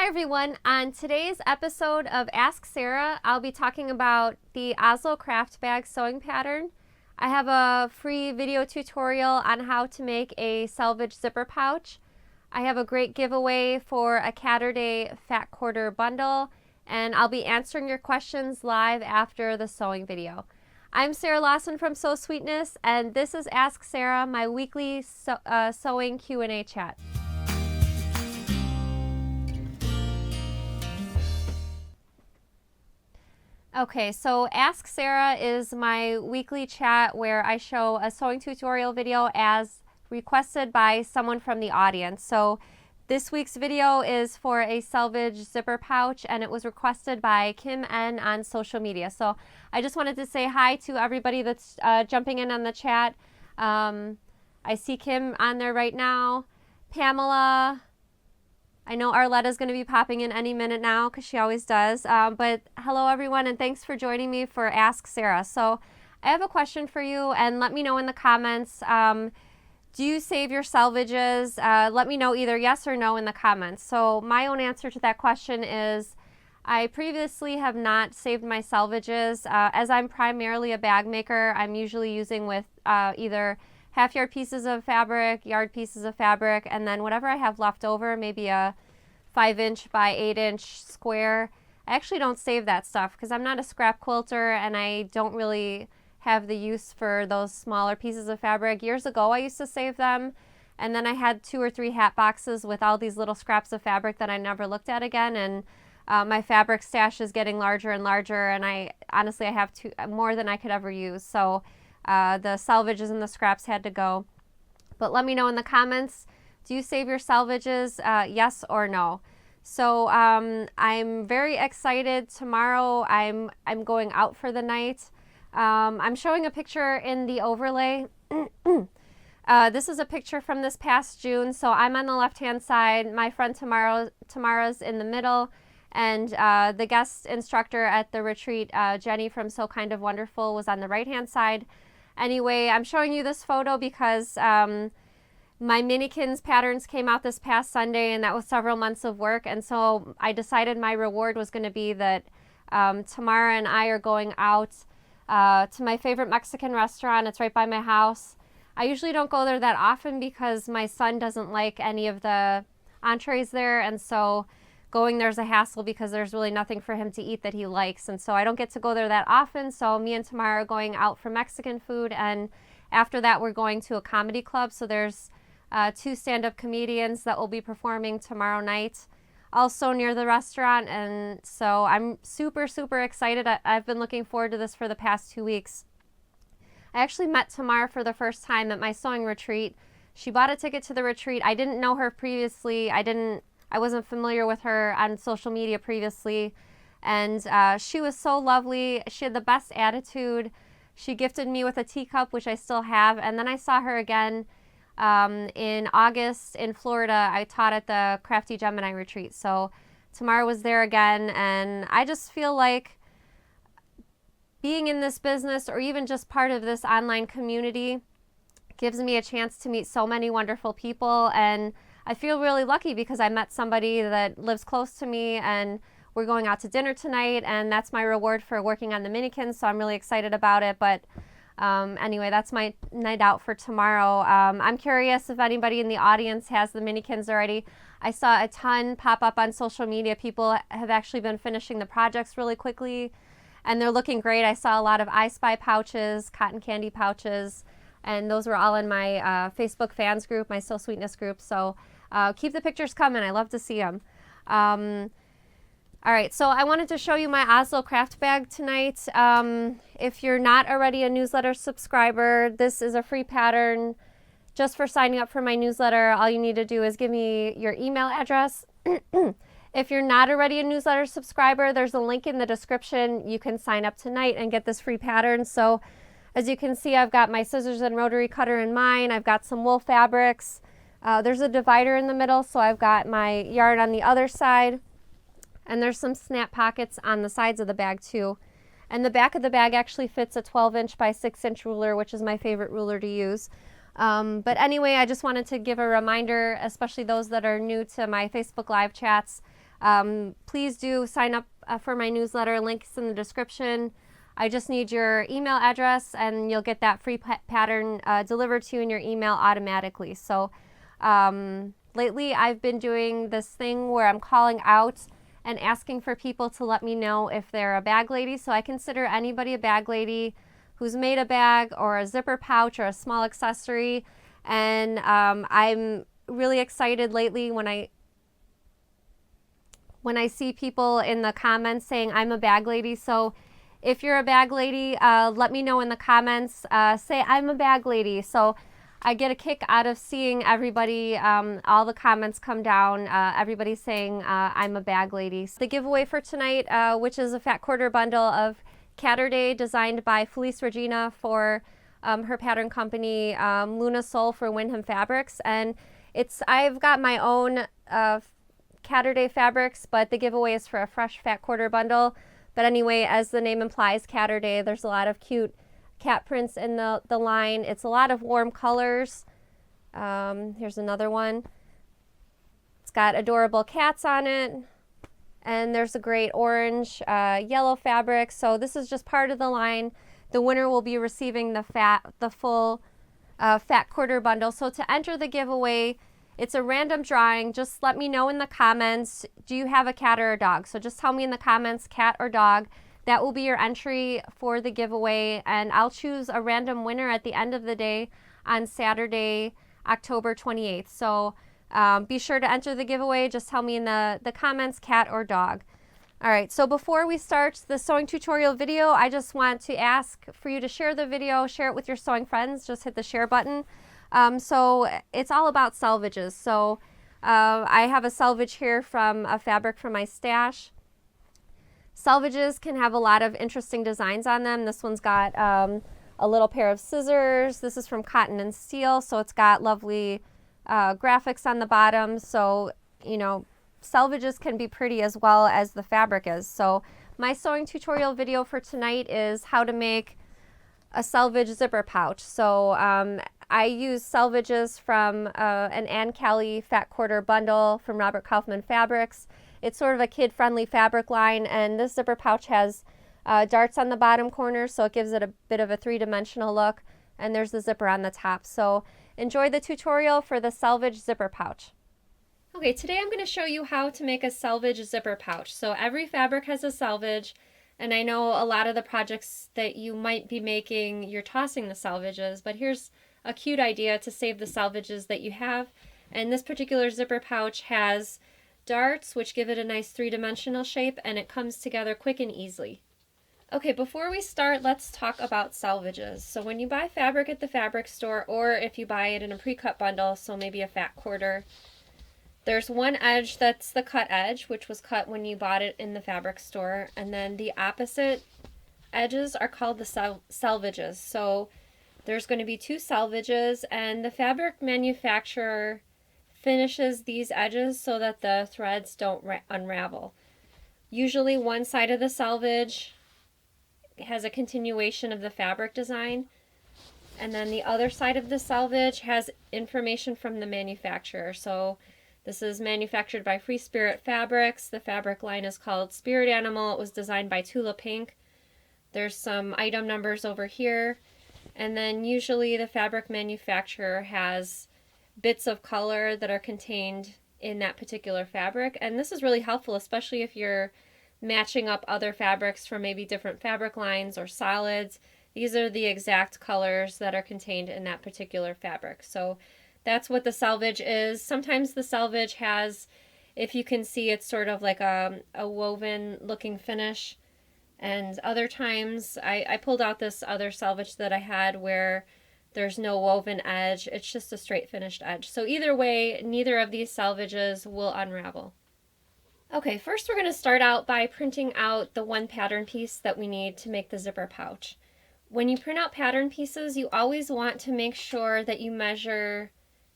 everyone. On today's episode of Ask Sara, I'll be talking about the Oslo craft bag sewing pattern. I have a free video tutorial on how to make a selvage zipper pouch. I have a great giveaway for a Caturday fat quarter bundle, and I'll be answering your questions live after the sewing video. I'm Sara Lawson from Sew Sweetness, and this is Ask Sara, my weekly sewing Q&A chat. Okay, so Ask Sara is my weekly chat where I show a sewing tutorial video as requested by someone from the audience. So this week's video is for a selvage zipper pouch, and it was requested by Kim N on social media. So I just wanted to say hi to everybody that's jumping in on the chat. I see Kim on there right now. Pamela. I know Arletta's going to be popping in any minute now because she always does. But hello everyone, and thanks for joining me for Ask Sara. So I have a question for you, and let me know in the comments. Do you save your selvages? Let me know either yes or no in the comments. So my own answer to that question is I previously have not saved my selvages. As I'm primarily a bag maker, I'm usually using with either half-yard pieces of fabric, yard pieces of fabric, and then whatever I have left over, maybe a 5-inch by 8-inch square. I actually don't save that stuff because I'm not a scrap quilter and I don't really have the use for those smaller pieces of fabric. Years ago, I used to save them, and then I had 2 or 3 hat boxes with all these little scraps of fabric that I never looked at again, and my fabric stash is getting larger and larger, and I honestly have more than I could ever use. So the selvages and the scraps had to go. But let me know in the comments, do you save your selvages, yes or no? So I'm very excited. Tomorrow I'm going out for the night. I'm showing a picture in the overlay. This is a picture from this past June. So I'm on the left-hand side. My friend Tamara's in the middle. And the guest instructor at the retreat, Jenny from So Kind of Wonderful, was on the right-hand side. Anyway, I'm showing you this photo because my Minikins patterns came out this past Sunday, and that was several months of work. And so I decided my reward was going to be that Tamara and I are going out to my favorite Mexican restaurant. It's right by my house. I usually don't go there that often because my son doesn't like any of the entrees there, and so going there's a hassle because there's really nothing for him to eat that he likes, and so I don't get to go there that often. So me and Tamara are going out for Mexican food, and after that we're going to a comedy club. So there's 2 stand-up comedians that will be performing tomorrow night also near the restaurant, and so I'm super excited. I've been looking forward to this for the past 2 weeks. I actually met Tamara for the first time at my sewing retreat. She bought a ticket to the retreat. I didn't know her previously. I wasn't familiar with her on social media previously, and she was so lovely. She had the best attitude. She gifted me with a teacup, which I still have, and then I saw her again in August in Florida. I taught at the Crafty Gemini retreat, so Tamara was there again, and I just feel like being in this business, or even just part of this online community, gives me a chance to meet so many wonderful people, and I feel really lucky because I met somebody that lives close to me, and we're going out to dinner tonight, and that's my reward for working on the Minikins, so I'm really excited about it. But anyway, that's my night out for tomorrow. I'm curious if anybody in the audience has the Minikins already. I saw a ton pop up on social media. People have actually been finishing the projects really quickly, and they're looking great. I saw a lot of I Spy pouches, cotton candy pouches, and those were all in my Facebook fans group, my Sew Sweetness group. So keep the pictures coming. I love to see them. All right, so I wanted to show you my Oslo craft bag tonight. If you're not already a newsletter subscriber, this is a free pattern just for signing up for my newsletter. All you need to do is give me your email address. If you're not already a newsletter subscriber, there's a link in the description. You can sign up tonight and get this free pattern. So as you can see, I've got my scissors and rotary cutter in mine. I've got some wool fabrics. There's a divider in the middle, so I've got my yarn on the other side. And there's some snap pockets on the sides of the bag too. And the back of the bag actually fits a 12-inch by 6-inch ruler, which is my favorite ruler to use. But anyway, I just wanted to give a reminder, especially those that are new to my Facebook Live chats. Please do sign up for my newsletter. Links in the description. I just need your email address and you'll get that free pattern delivered to you in your email automatically. So lately I've been doing this thing where I'm calling out and asking for people to let me know if they're a bag lady. So I consider anybody a bag lady who's made a bag or a zipper pouch or a small accessory. And I'm really excited lately when I see people in the comments saying I'm a bag lady. So if you're a bag lady, let me know in the comments. Say I'm a bag lady. So I get a kick out of seeing everybody, all the comments come down, everybody saying I'm a bag lady. So the giveaway for tonight, which is a fat quarter bundle of Caturday designed by Felice Regina for her pattern company, Luna Soul for Windham Fabrics. And I've got my own Caturday fabrics, but the giveaway is for a fresh fat quarter bundle. But anyway, as the name implies, Caturday, there's a lot of cute cat prints in the line. It's a lot of warm colors. Here's another one. It's got adorable cats on it. And there's a great orange, yellow fabric. So this is just part of the line. The winner will be receiving the full fat quarter bundle. So to enter the giveaway, it's a random drawing. Just let me know in the comments, do you have a cat or a dog? So just tell me in the comments, cat or dog. That will be your entry for the giveaway. And I'll choose a random winner at the end of the day on Saturday, October 28th. So be sure to enter the giveaway. Just tell me in the comments, cat or dog. All right, so before we start the sewing tutorial video, I just want to ask for you to share the video, share it with your sewing friends. Just hit the share button. So it's all about selvages. So I have a selvage here from a fabric from my stash. Selvages can have a lot of interesting designs on them. This one's got a little pair of scissors. This is from Cotton and Steel, so it's got lovely graphics on the bottom. So, you know, selvages can be pretty as well as the fabric is. So my sewing tutorial video for tonight is how to make a selvage zipper pouch. So I use selvages from an Ann Kelly fat quarter bundle from Robert Kaufman Fabrics. It's sort of a kid-friendly fabric line, and this zipper pouch has darts on the bottom corner, so it gives it a bit of a three-dimensional look, and there's the zipper on the top. So enjoy the tutorial for the selvage zipper pouch. Okay, today I'm going to show you how to make a selvage zipper pouch. So every fabric has a selvage, and I know a lot of the projects that you might be making, you're tossing the selvages, but here's a cute idea to save the selvages that you have. And this particular zipper pouch has darts, which give it a nice three-dimensional shape, and it comes together quick and easily. Okay, before we start, let's talk about selvages. So when you buy fabric at the fabric store, or if you buy it in a pre-cut bundle, so maybe a fat quarter, there's one edge that's the cut edge, which was cut when you bought it in the fabric store, and then the opposite edges are called the selvages. So there's going to be two selvages, and the fabric manufacturer finishes these edges so that the threads don't unravel. Usually one side of the selvage has a continuation of the fabric design, and then the other side of the selvage has information from the manufacturer. So this is manufactured by Free Spirit Fabrics. The fabric line is called Spirit Animal. It was designed by Tula Pink. There's some item numbers over here, and then usually the fabric manufacturer has bits of color that are contained in that particular fabric. And this is really helpful, especially if you're matching up other fabrics from maybe different fabric lines or solids. These are the exact colors that are contained in that particular fabric. So that's what the selvage is. Sometimes the selvage has, if you can see, it's sort of like a woven looking finish. And other times, I pulled out this other selvage that I had where there's no woven edge. It's just a straight finished edge. So either way, neither of these selvages will unravel. Okay, first we're going to start out by printing out the one pattern piece that we need to make the zipper pouch. When you print out pattern pieces, you always want to make sure that you measure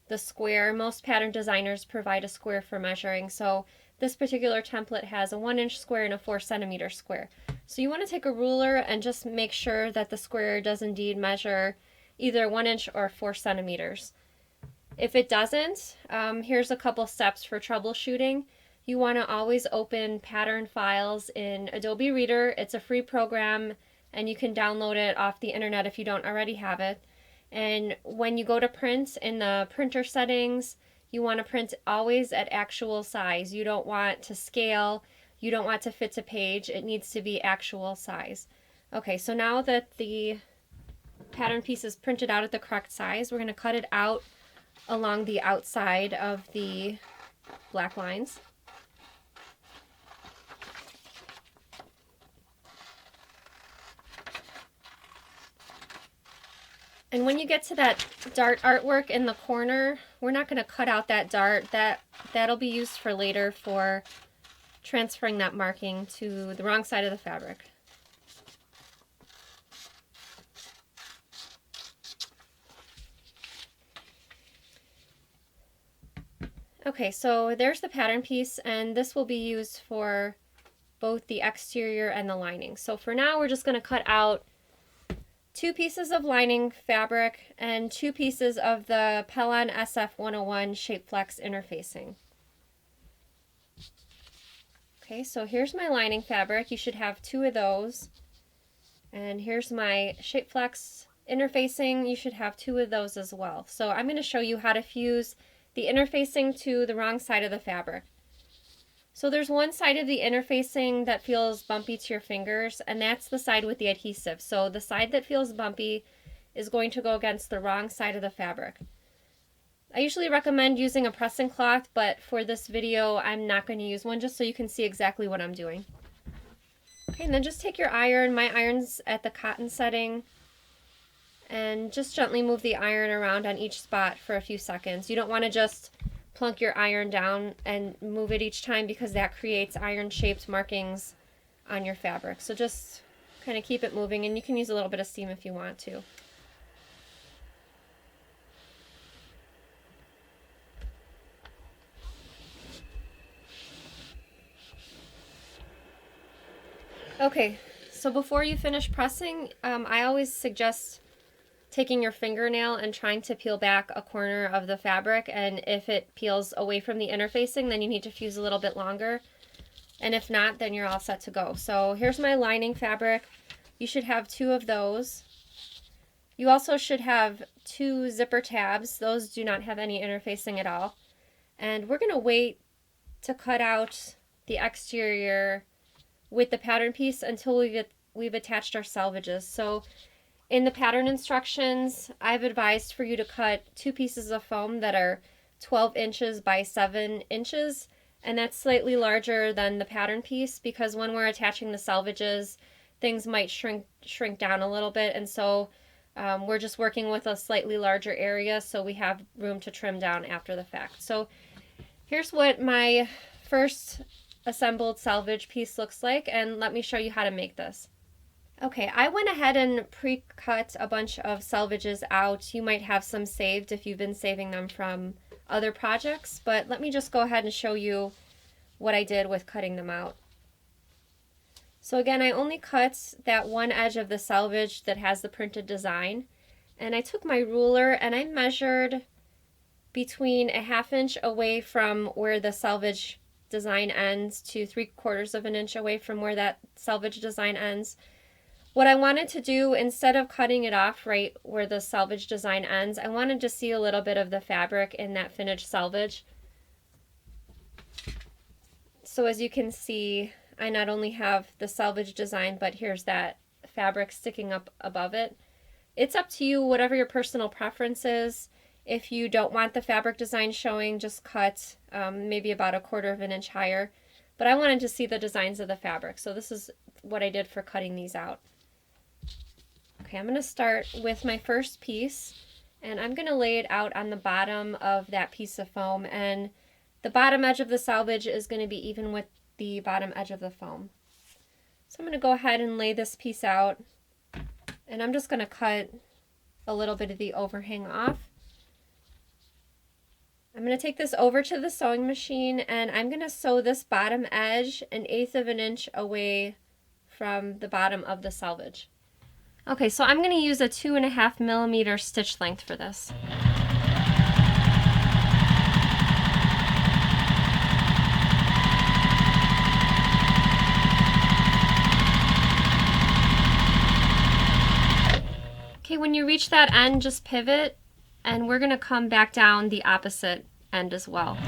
the square. Most pattern designers provide a square for measuring. So this particular template has a 1-inch square and a 4-centimeter square. So you want to take a ruler and just make sure that the square does indeed measure either 1 inch or 4 centimeters. If it doesn't, here's a couple steps for troubleshooting. you want to always open pattern files in Adobe Reader. It's a free program and you can download it off the internet if you don't already have it. And when you go to print in the printer settings, you want to print always at actual size. You don't want to scale, you don't want to fit to page, it needs to be actual size. Okay, so now that the pattern piece is printed out at the correct size, we're going to cut it out along the outside of the black lines. And when you get to that dart artwork in the corner, we're not going to cut out that dart. That'll be used for later for transferring that marking to the wrong side of the fabric. Okay, so there's the pattern piece, and this will be used for both the exterior and the lining. So for now, we're just going to cut out 2 pieces of lining fabric and 2 pieces of the Pellon SF101 Shape Flex interfacing. Okay, so here's my lining fabric. You should have 2 of those. And here's my Shape Flex interfacing. You should have 2 of those as well. So I'm going to show you how to fuse the interfacing to the wrong side of the fabric. So there's one side of the interfacing that feels bumpy to your fingers, and that's the side with the adhesive. So the side that feels bumpy is going to go against the wrong side of the fabric. I usually recommend using a pressing cloth, but for this video I'm not going to use one, just so you can see exactly what I'm doing. Okay, and then just take your iron. My iron's at the cotton setting, and just gently move the iron around on each spot for a few seconds. You don't want to just plunk your iron down and move it each time, because that creates iron-shaped markings on your fabric. So just kind of keep it moving, and you can use a little bit of steam if you want to. Okay, so before you finish pressing, I always suggest taking your fingernail and trying to peel back a corner of the fabric, and if it peels away from the interfacing, then you need to fuse a little bit longer, and if not, then you're all set to go. So here's my lining fabric. You should have 2 of those. You also should have 2 zipper tabs. Those do not have any interfacing at all. And we're going to wait to cut out the exterior with the pattern piece until we've attached our selvages. So in the pattern instructions, I've advised for you to cut 2 pieces of foam that are 12 inches by 7 inches, and that's slightly larger than the pattern piece, because when we're attaching the selvages, things might shrink down a little bit, and so we're just working with a slightly larger area so we have room to trim down after the fact. So here's what my first assembled selvage piece looks like, and let me show you how to make this. Okay, I went ahead and pre-cut a bunch of selvages out. You might have some saved if you've been saving them from other projects, but let me just go ahead and show you what I did with cutting them out. So again, I only cut that one edge of the selvage that has the printed design, and I took my ruler and I measured between a 1/2 inch away from where the selvage design ends to 3/4 of an inch away from where that selvage design ends. What I wanted to do, instead of cutting it off right where the selvage design ends, I wanted to see a little bit of the fabric in that finished selvage. So as you can see, I not only have the selvage design, but here's that fabric sticking up above it. It's up to you, whatever your personal preference is. If you don't want the fabric design showing, just cut maybe about 1/4 of an inch higher. But I wanted to see the designs of the fabric, so this is what I did for cutting these out. Okay, I'm going to start with my first piece, and I'm going to lay it out on the bottom of that piece of foam, and the bottom edge of the selvage is going to be even with the bottom edge of the foam. So I'm going to go ahead and lay this piece out, and I'm just going to cut a little bit of the overhang off. I'm going to take this over to the sewing machine, and I'm going to sew this bottom edge 1/8 of an inch away from the bottom of the selvage. Okay, so I'm going to use a 2.5 millimeter stitch length for this. when you reach that end, just pivot, and we're going to come back down the opposite end as well.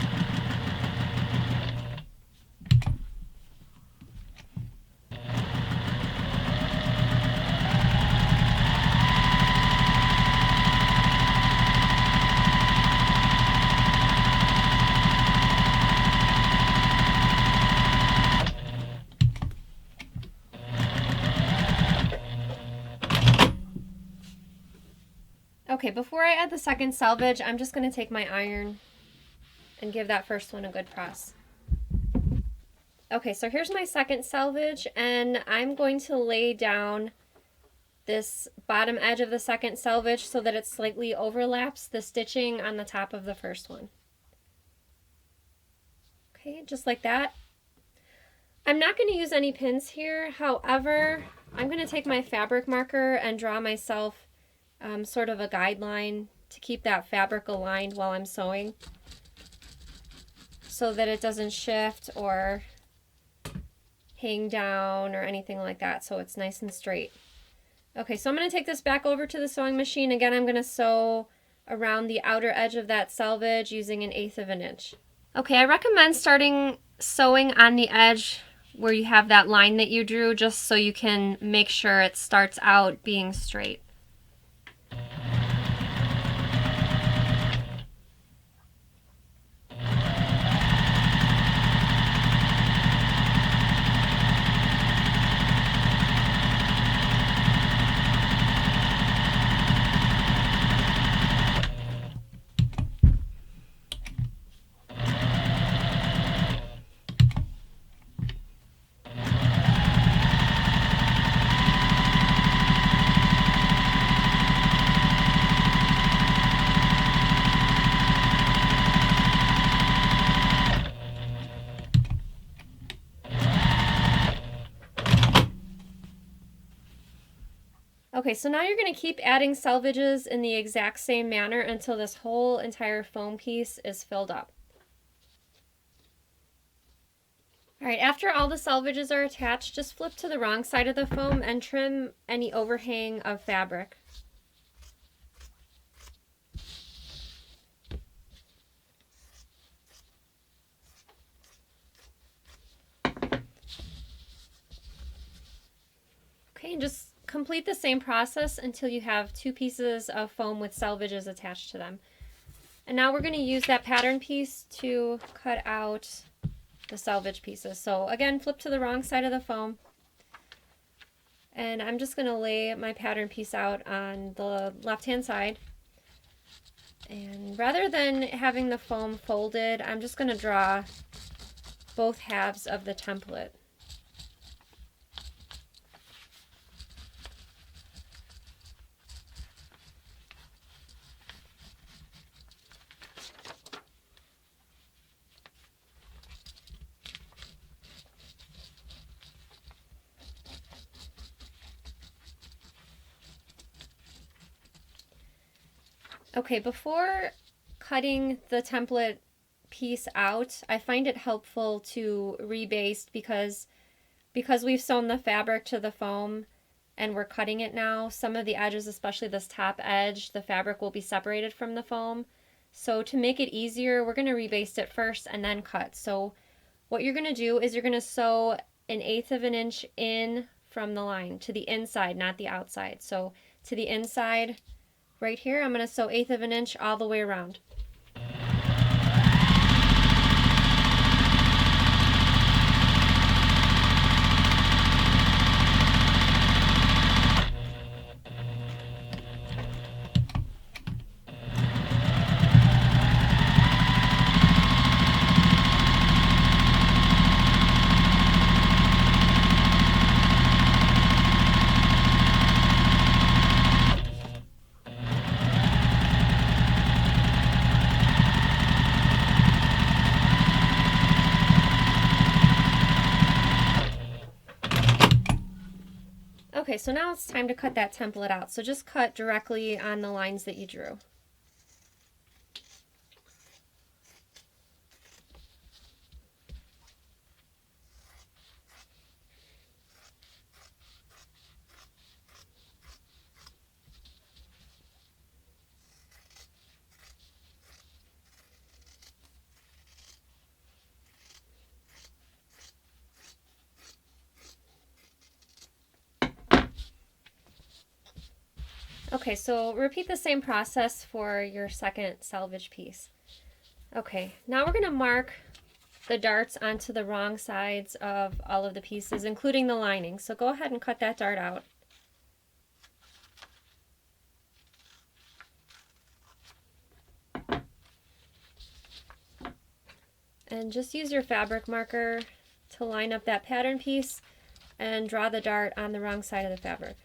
Okay, before I add the second selvage, I'm just going to take my iron and give that first one a good press. Okay, so here's my second selvage, and I'm going to lay down this bottom edge of the second selvage so that it slightly overlaps the stitching on the top of the first one. Okay, just like that. I'm not going to use any pins here, however, I'm going to take my fabric marker and draw myself sort of a guideline to keep that fabric aligned while I'm sewing so that it doesn't shift or hang down or anything like that, so it's nice and straight. Okay, so I'm going to take this back over to the sewing machine. Again, I'm going to sew around the outer edge of that selvage using 1/8 of an inch. Okay, I recommend starting sewing on the edge where you have that line that you drew, just so you can make sure it starts out being straight. Okay, so now you're going to keep adding selvages in the exact same manner until this whole entire foam piece is filled up. Alright, after all the selvages are attached, just flip to the wrong side of the foam and trim any overhang of fabric. Okay, and just complete the same process until you have 2 pieces of foam with selvages attached to them. And now we're going to use that pattern piece to cut out the selvage pieces. So again, flip to the wrong side of the foam. And I'm just going to lay my pattern piece out on the left-hand side. And rather than having the foam folded, I'm just going to draw both halves of the template. Okay, before cutting the template piece out, I find it helpful to rebaste because we've sewn the fabric to the foam and we're cutting it now, some of the edges, especially this top edge, the fabric will be separated from the foam. So to make it easier, we're going to rebaste it first and then cut. So what you're going to do is you're going to sew 1/8 of an inch in from the line to the inside, not the outside. So to the inside, right here, I'm going to sew 1/8 of an inch all the way around. Okay, so now it's time to cut that template out. So just cut directly on the lines that you drew. Okay, so repeat the same process for your second selvage piece. Okay, now we're going to mark the darts onto the wrong sides of all of the pieces, including the lining. So go ahead and cut that dart out. And just use your fabric marker to line up that pattern piece and draw the dart on the wrong side of the fabric.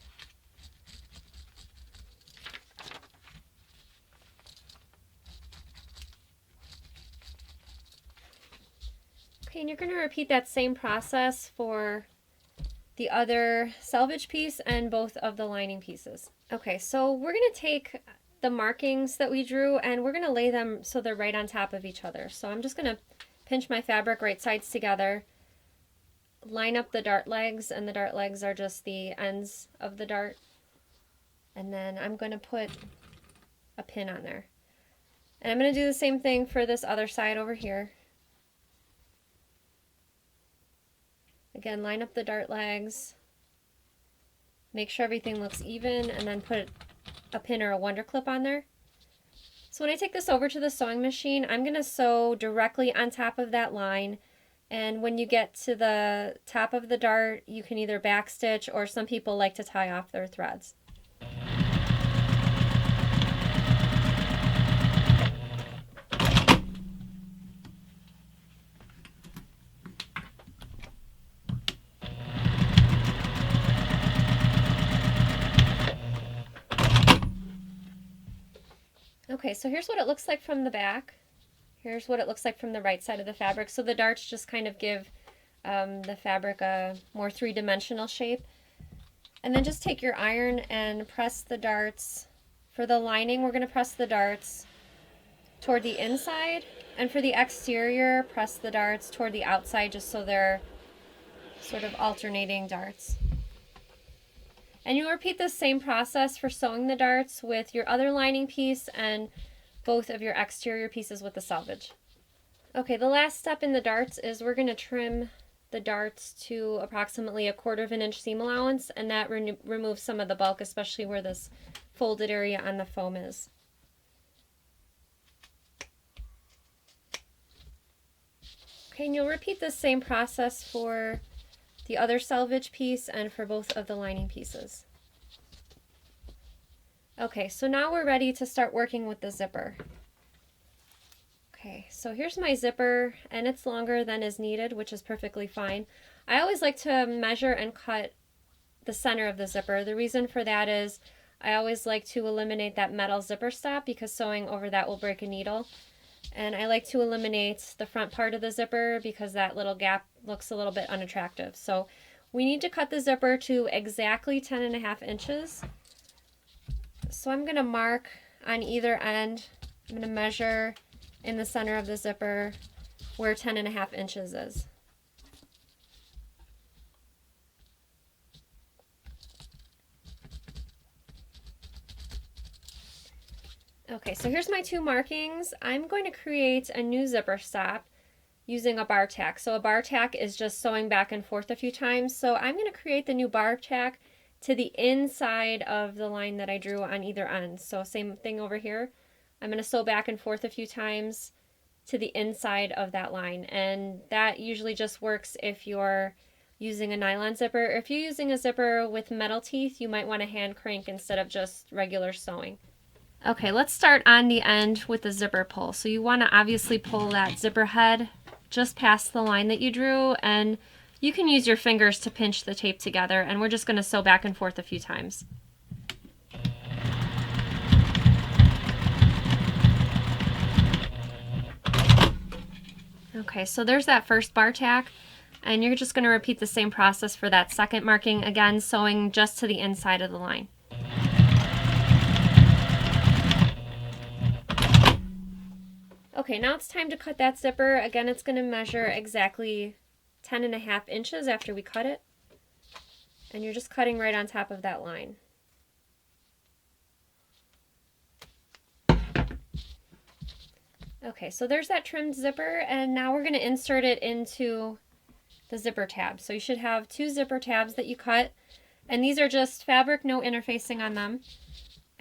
Okay, and you're going to repeat that same process for the other selvage piece and both of the lining pieces. Okay, so we're going to take the markings that we drew and we're going to lay them so they're right on top of each other. So I'm just going to pinch my fabric right sides together, line up the dart legs, and the dart legs are just the ends of the dart. And then I'm going to put a pin on there. And I'm going to do the same thing for this other side over here. Again, line up the dart legs, make sure everything looks even, and then put a pin or a wonder clip on there. So when I take this over to the sewing machine, I'm going to sew directly on top of that line. And when you get to the top of the dart, you can either backstitch, or some people like to tie off their threads. Okay, so here's what it looks like from the back. Here's what it looks like from the right side of the fabric. So the darts just kind of give the fabric a more three-dimensional shape. And then just take your iron and press the darts. For the lining, we're going to press the darts toward the inside. And for the exterior, press the darts toward the outside, just so they're sort of alternating darts. And you'll repeat the same process for sewing the darts with your other lining piece and both of your exterior pieces with the selvage. Okay, the last step in the darts is we're going to trim the darts to approximately 1/4 of an inch seam allowance, and that removes some of the bulk, especially where this folded area on the foam is. Okay, and you'll repeat the same process for the other selvage piece and for both of the lining pieces. Okay, so now we're ready to start working with the zipper. Okay, so here's my zipper, and it's longer than is needed, which is perfectly fine. I always like to measure and cut the center of the zipper. The reason for that is I always like to eliminate that metal zipper stop, because sewing over that will break a needle. And I like to eliminate the front part of the zipper because that little gap looks a little bit unattractive. So we need to cut the zipper to exactly 10.5 inches. So I'm going to mark on either end. I'm going to measure in the center of the zipper where 10.5 inches is. Okay, so here's my two markings. I'm going to create a new zipper stop using a bar tack. So a bar tack is just sewing back and forth a few times. So I'm going to create the new bar tack to the inside of the line that I drew on either end. So same thing over here. I'm going to sew back and forth a few times to the inside of that line. And that usually just works if you're using a nylon zipper. If you're using a zipper with metal teeth, you might want to hand crank instead of just regular sewing. Okay, let's start on the end with the zipper pull. So you want to obviously pull that zipper head just past the line that you drew, and you can use your fingers to pinch the tape together, and we're just going to sew back and forth a few times. Okay, so there's that first bar tack, and you're just going to repeat the same process for that second marking, again sewing just to the inside of the line. Okay, now it's time to cut that zipper. Again, it's going to measure exactly 10.5 inches after we cut it. And you're just cutting right on top of that line. Okay, so there's that trimmed zipper, and now we're going to insert it into the zipper tab. So you should have two zipper tabs that you cut, and these are just fabric, no interfacing on them.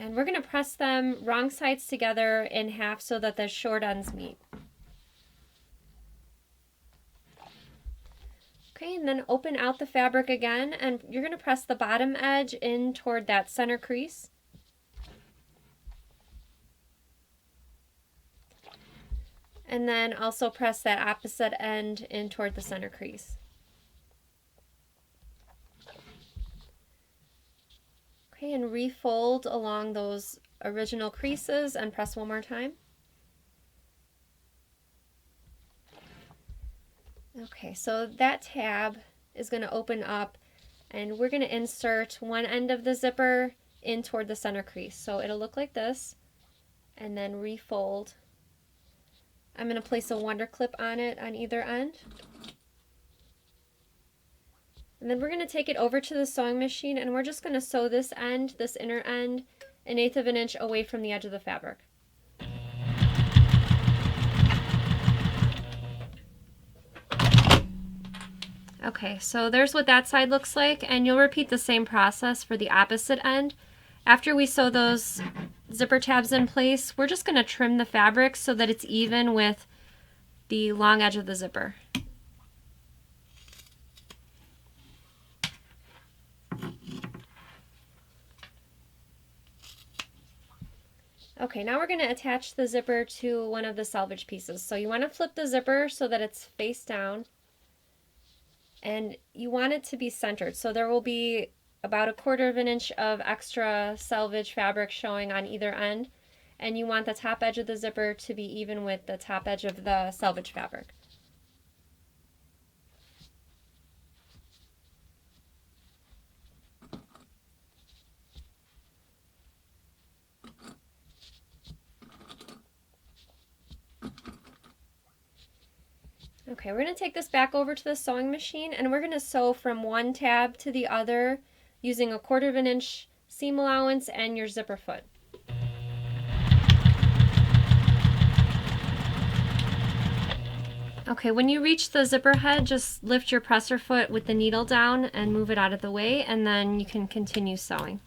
And we're going to press them wrong sides together in half so that the short ends meet. Okay, and then open out the fabric again, and you're going to press the bottom edge in toward that center crease. And then also press that opposite end in toward the center crease. Okay, and refold along those original creases and press one more time. Okay, so that tab is going to open up, and we're going to insert one end of the zipper in toward the center crease. So it'll look like this, and then refold. I'm going to place a wonder clip on it on either end. And then we're going to take it over to the sewing machine, and we're just going to sew this end, this inner end, 1/8 of an inch away from the edge of the fabric. Okay, so there's what that side looks like, and you'll repeat the same process for the opposite end. After we sew those zipper tabs in place, we're just going to trim the fabric so that it's even with the long edge of the zipper. Okay, now we're going to attach the zipper to one of the selvage pieces. So you want to flip the zipper so that it's face down, and you want it to be centered. So there will be about 1/4 of an inch of extra selvage fabric showing on either end, and you want the top edge of the zipper to be even with the top edge of the selvage fabric. Okay, we're going to take this back over to the sewing machine, and we're going to sew from one tab to the other using 1/4 of an inch seam allowance and your zipper foot. Okay, when you reach the zipper head, just lift your presser foot with the needle down and move it out of the way, and then you can continue sewing.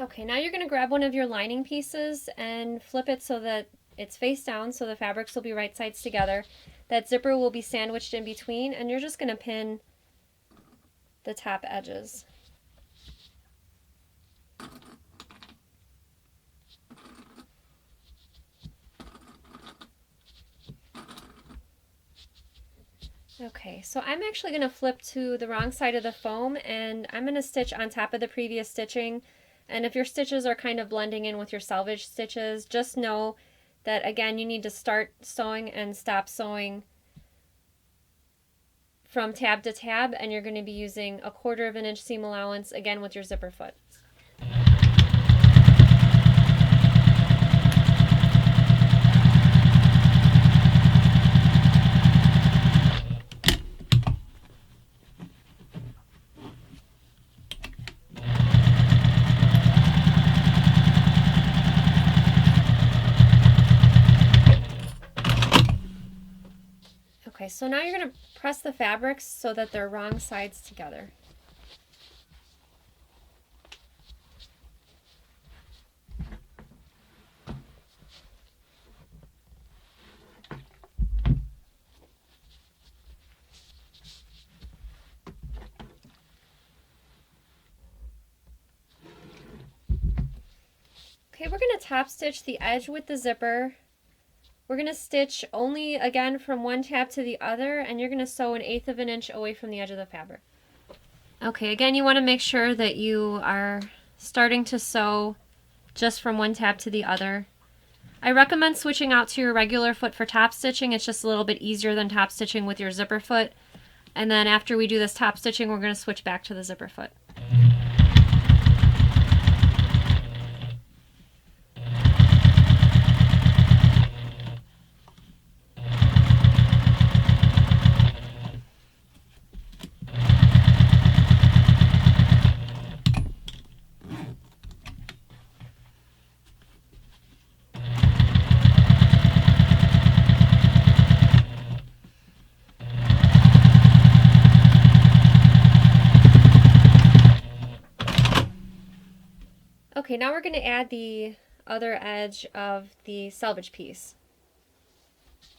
Okay, now you're going to grab one of your lining pieces and flip it so that it's face down, so the fabrics will be right sides together. That zipper will be sandwiched in between, and you're just going to pin the top edges. Okay, so I'm actually going to flip to the wrong side of the foam, and I'm going to stitch on top of the previous stitching. And if your stitches are kind of blending in with your selvage stitches, just know that again you need to start sewing and stop sewing from tab to tab, and you're going to be using 1/4 of an inch seam allowance again with your zipper foot. Okay, so now you're going to press the fabrics so that they're wrong sides together. Okay, we're going to top stitch the edge with the zipper. We're going to stitch only again from one tab to the other, and you're going to sew 1/8 of an inch away from the edge of the fabric. Okay, again you want to make sure that you are starting to sew just from one tab to the other. I recommend switching out to your regular foot for top stitching. It's just a little bit easier than top stitching with your zipper foot. And then after we do this top stitching, we're going to switch back to the zipper foot. Okay, now we're going to add the other edge of the selvage piece.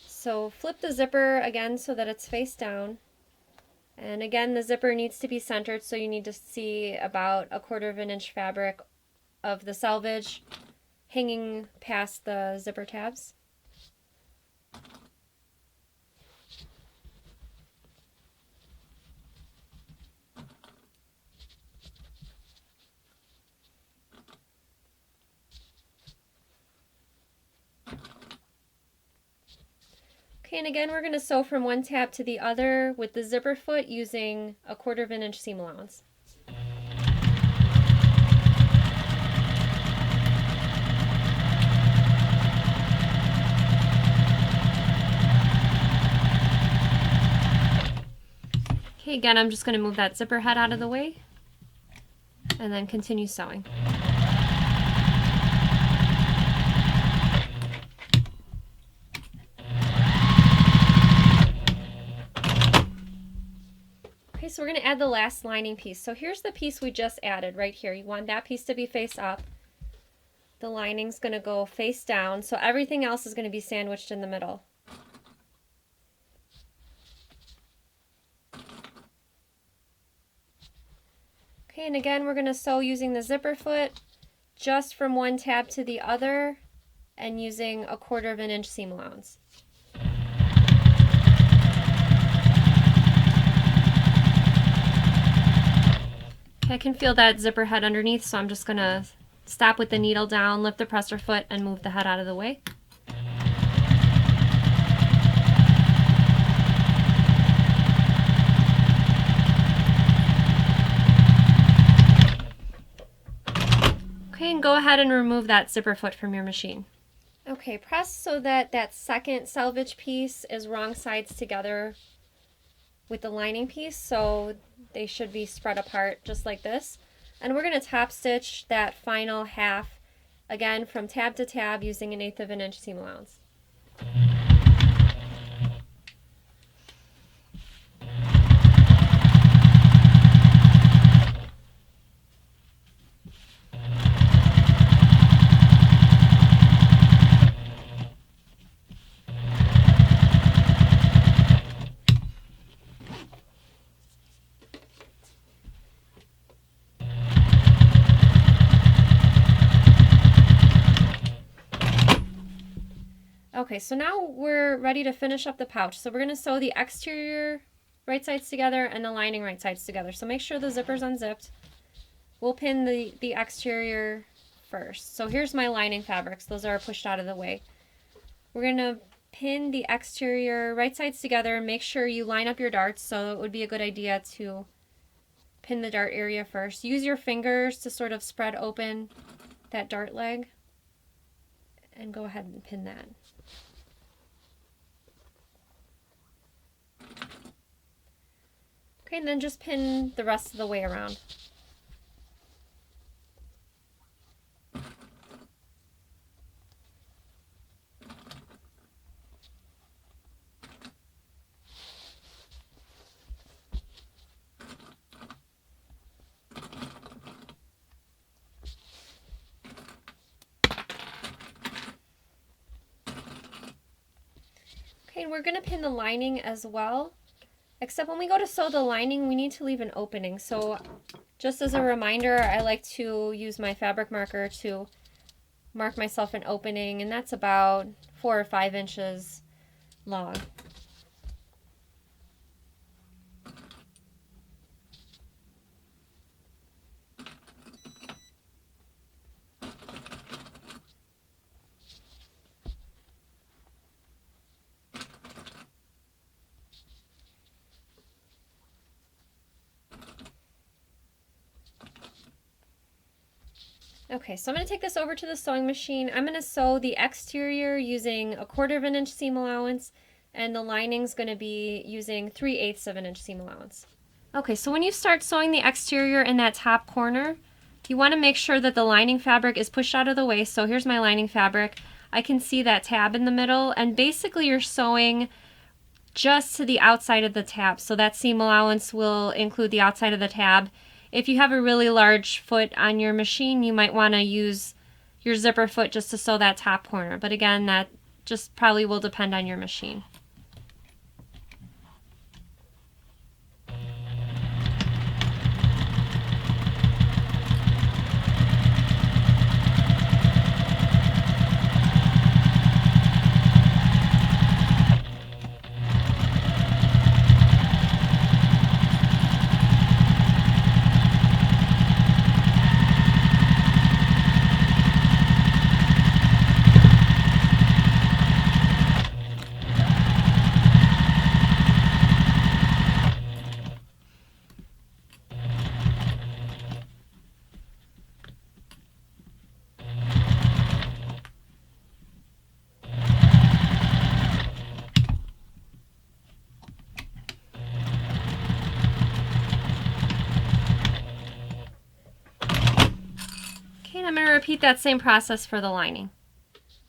So flip the zipper again so that it's face down. And again, the zipper needs to be centered, so you need to see about 1/4 of an inch fabric of the selvage hanging past the zipper tabs. Okay, and again, we're going to sew from one tab to the other with the zipper foot using 1/4 of an inch seam allowance. Okay, again, I'm just going to move that zipper head out of the way and then continue sewing. Okay, so we're going to add the last lining piece. So here's the piece we just added right here. You want that piece to be face up. The lining's going to go face down, so everything else is going to be sandwiched in the middle. Okay, and again, we're going to sew using the zipper foot just from one tab to the other and using 1/4 of an inch seam allowance. Okay, I can feel that zipper head underneath, so I'm just going to stop with the needle down, lift the presser foot, and move the head out of the way. Okay, and go ahead and remove that zipper foot from your machine. Okay, press so that that second selvage piece is wrong sides together with the lining piece, so they should be spread apart just like this. And we're going to top stitch that final half again from tab to tab using 1/8 of an inch seam allowance. Okay, so now we're ready to finish up the pouch. So we're going to sew the exterior right sides together and the lining right sides together. So make sure the zipper's unzipped. We'll pin the exterior first. So here's my lining fabrics. Those are pushed out of the way. We're going to pin the exterior right sides together and make sure you line up your darts. So it would be a good idea to pin the dart area first. Use your fingers to sort of spread open that dart leg and go ahead and pin that. Okay, and then just pin the rest of the way around. Okay, and we're going to pin the lining as well. Except when we go to sew the lining, we need to leave an opening. So just as a reminder, I like to use my fabric marker to mark myself an opening, and that's about 4 or 5 inches long. Okay, so I'm going to take this over to the sewing machine. I'm going to sew the exterior using 1/4 of an inch seam allowance, and the lining's going to be using 3/8 of an inch seam allowance. Okay, so when you start sewing the exterior in that top corner, you want to make sure that the lining fabric is pushed out of the way. So here's my lining fabric. I can see that tab in the middle, and basically you're sewing just to the outside of the tab. So that seam allowance will include the outside of the tab. if you have a really large foot on your machine, you might want to use your zipper foot just to sew that top corner. But again, that just probably will depend on your machine. I'm going to repeat that same process for the lining.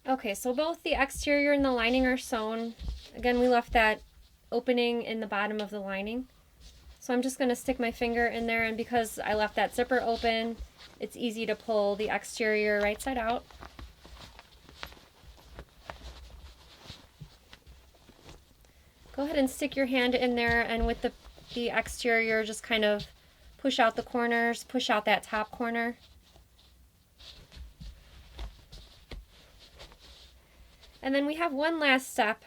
Okay, so both the exterior and the lining are sewn. Again, we left that opening in the bottom of the lining. So I'm just going to stick my finger in there, and because I left that zipper open, it's easy to pull the exterior right side out. Go ahead and stick your hand in there, and with the exterior, just kind of push out the corners, push out that top corner. And then we have one last step.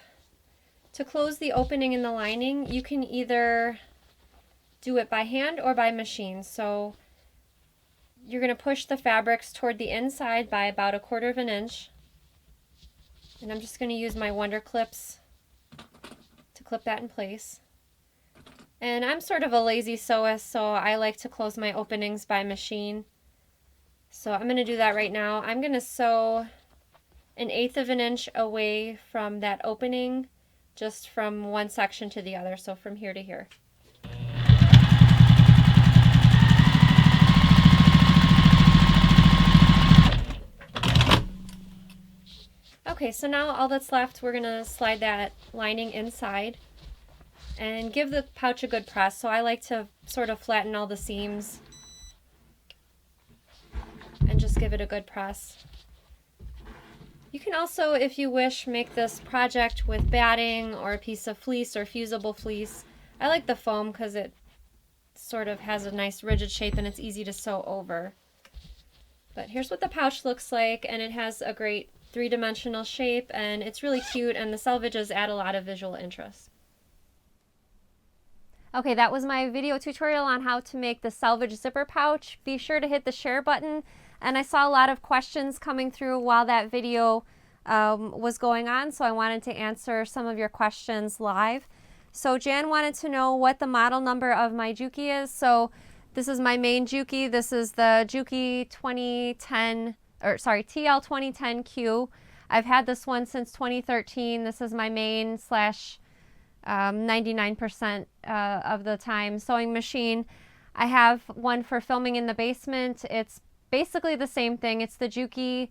To close the opening in the lining, you can either do it by hand or by machine. So you're going to push the fabrics toward the inside by about 1/4 of an inch. And I'm just going to use my Wonder Clips to clip that in place. And I'm sort of a lazy sewist, so I like to close my openings by machine. So I'm going to do that right now. I'm going to sew 1/8 of an inch away from that opening, just from one section to the other, so from here to here. Okay, so now all that's left, we're going to slide that lining inside and give the pouch a good press. So I like to sort of flatten all the seams and just give it a good press. You can also, if you wish, make this project with batting or a piece of fleece or fusible fleece. I like the foam because it sort of has a nice rigid shape and it's easy to sew over. But here's what the pouch looks like, and it has a great three-dimensional shape, and it's really cute, and the selvages add a lot of visual interest. Okay, that was my video tutorial on how to make the Selvage zipper pouch. Be sure to hit the share button. And I saw a lot of questions coming through while that video was going on, so I wanted to answer some of your questions live. So Jan wanted to know what the model number of my Juki is. So this is my main Juki. This is the Juki 2010, or sorry, TL 2010Q. I've had this one since 2013. This is my main slash 99% of the time sewing machine. I have one for filming in the basement. It's basically the same thing. It's the Juki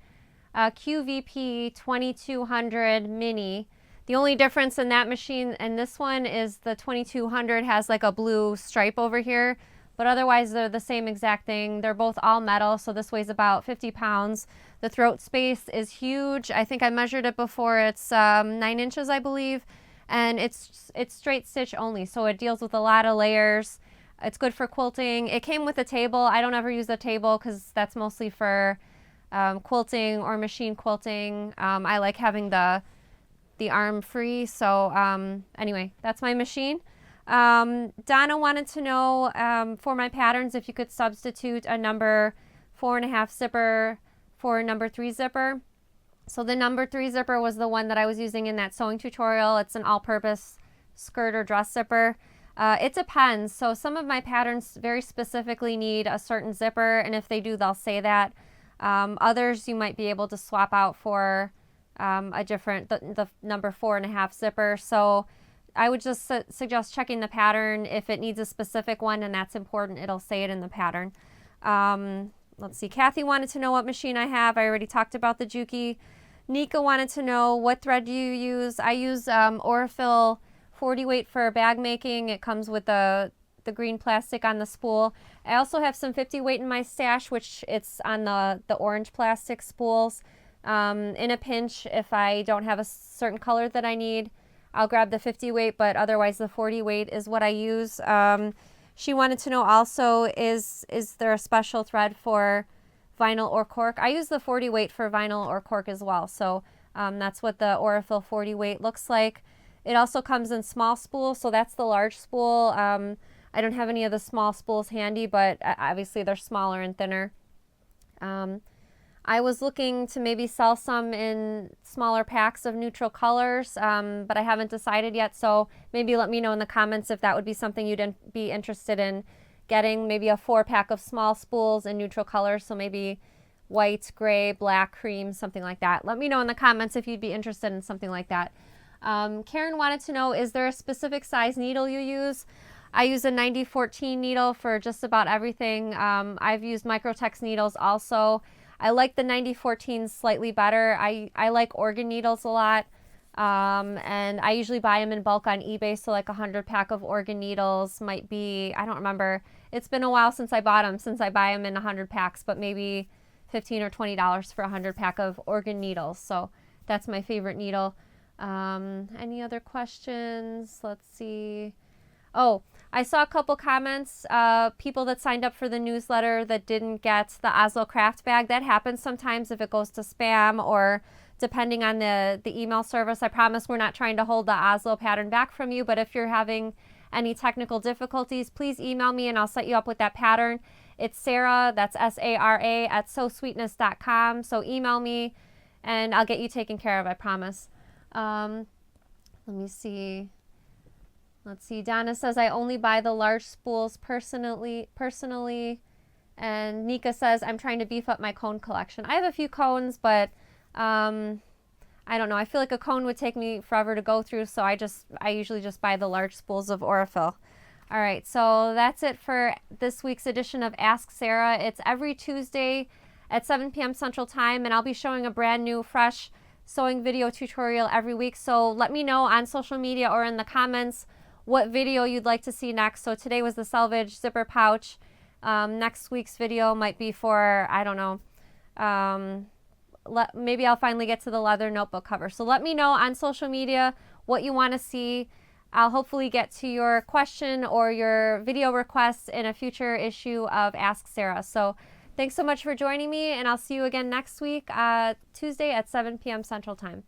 QVP 2200 Mini. The only difference in that machine and this one is the 2200 has like a blue stripe over here, but otherwise they're the same exact thing. They're both all metal, so this weighs about 50 pounds. The throat space is huge. I think I measured it before. It's 9 inches, I believe, and it's straight stitch only, so it deals with a lot of layers. It's good for quilting. It came with a table. I don't ever use the table because that's mostly for quilting or machine quilting. I like having the arm free. So anyway, that's my machine. Donna wanted to know for my patterns if you could substitute a number 4.5 zipper for a number 3 zipper. So the number 3 zipper was the one that I was using in that sewing tutorial. It's an all-purpose skirt or dress zipper. It depends. So some of my patterns very specifically need a certain zipper, and if they do, they'll say that. Others you might be able to swap out for a different, the number 4.5 zipper. So I would just suggest checking the pattern. If it needs a specific one and that's important, it'll say it in the pattern. Let's see, Kathy wanted to know what machine I have. I already talked about the Juki. Nika wanted to know what thread do you use. I use Orifil 40 weight for bag making. It comes with a the green plastic on the spool. I also have some 50 weight in my stash, which it's on the orange plastic spools. In a pinch, if I don't have a certain color that I need, I'll grab the 50 weight, but otherwise the 40 weight is what I use. She wanted to know also, is there a special thread for vinyl or cork? I use the 40 weight for vinyl or cork as well. So that's what the Aurifil 40 weight looks like. It also comes in small spools, so that's the large spool. I don't have any of the small spools handy, but obviously they're smaller and thinner. I was looking to maybe sell some in smaller packs of neutral colors, but I haven't decided yet, so maybe let me know in the comments if that would be something you'd be interested in getting. Maybe a 4-pack of small spools in neutral colors, so maybe white, gray, black, cream, something like that. Let me know in the comments if you'd be interested in something like that. Karen wanted to know, is there a specific size needle you use? I use a 90-14 needle for just about everything. I've used Microtex needles also. I like the 90-14 slightly better. I like organ needles a lot, and I usually buy them in bulk on eBay, so like a 100-pack of organ needles might be, I don't remember. It's been a while since I bought them, since I buy them in 100 packs, but maybe $15 or $20 for a 100-pack of organ needles. So that's my favorite needle. Any other questions? Let's see. Oh, I saw a couple comments, people that signed up for the newsletter that didn't get the Oslo craft bag. That happens sometimes if it goes to spam or depending on the email service. I promise we're not trying to hold the Oslo pattern back from you, but if you're having any technical difficulties, please email me and I'll set you up with that pattern. It's Sara, that's SARA, at sewsweetness.com. So email me and I'll get you taken care of, I promise. Let me see. Let's see. Donna says, I only buy the large spools personally. And Nika says, I'm trying to beef up my cone collection. I have a few cones, but I don't know. I feel like a cone would take me forever to go through, so I usually just buy the large spools of Aurifil. All right, so that's it for this week's edition of Ask Sara. It's every Tuesday at 7 p.m. Central Time, and I'll be showing a brand new, fresh sewing video tutorial every week. So let me know on social media or in the comments what video you'd like to see next. So today was the Selvage zipper pouch. Next week's video might be for, I don't know, maybe I'll finally get to the leather notebook cover. So let me know on social media what you want to see. I'll hopefully get to your question or your video requests in a future issue of Ask Sara. So thanks so much for joining me, and I'll see you again next week, Tuesday at 7 p.m. Central Time.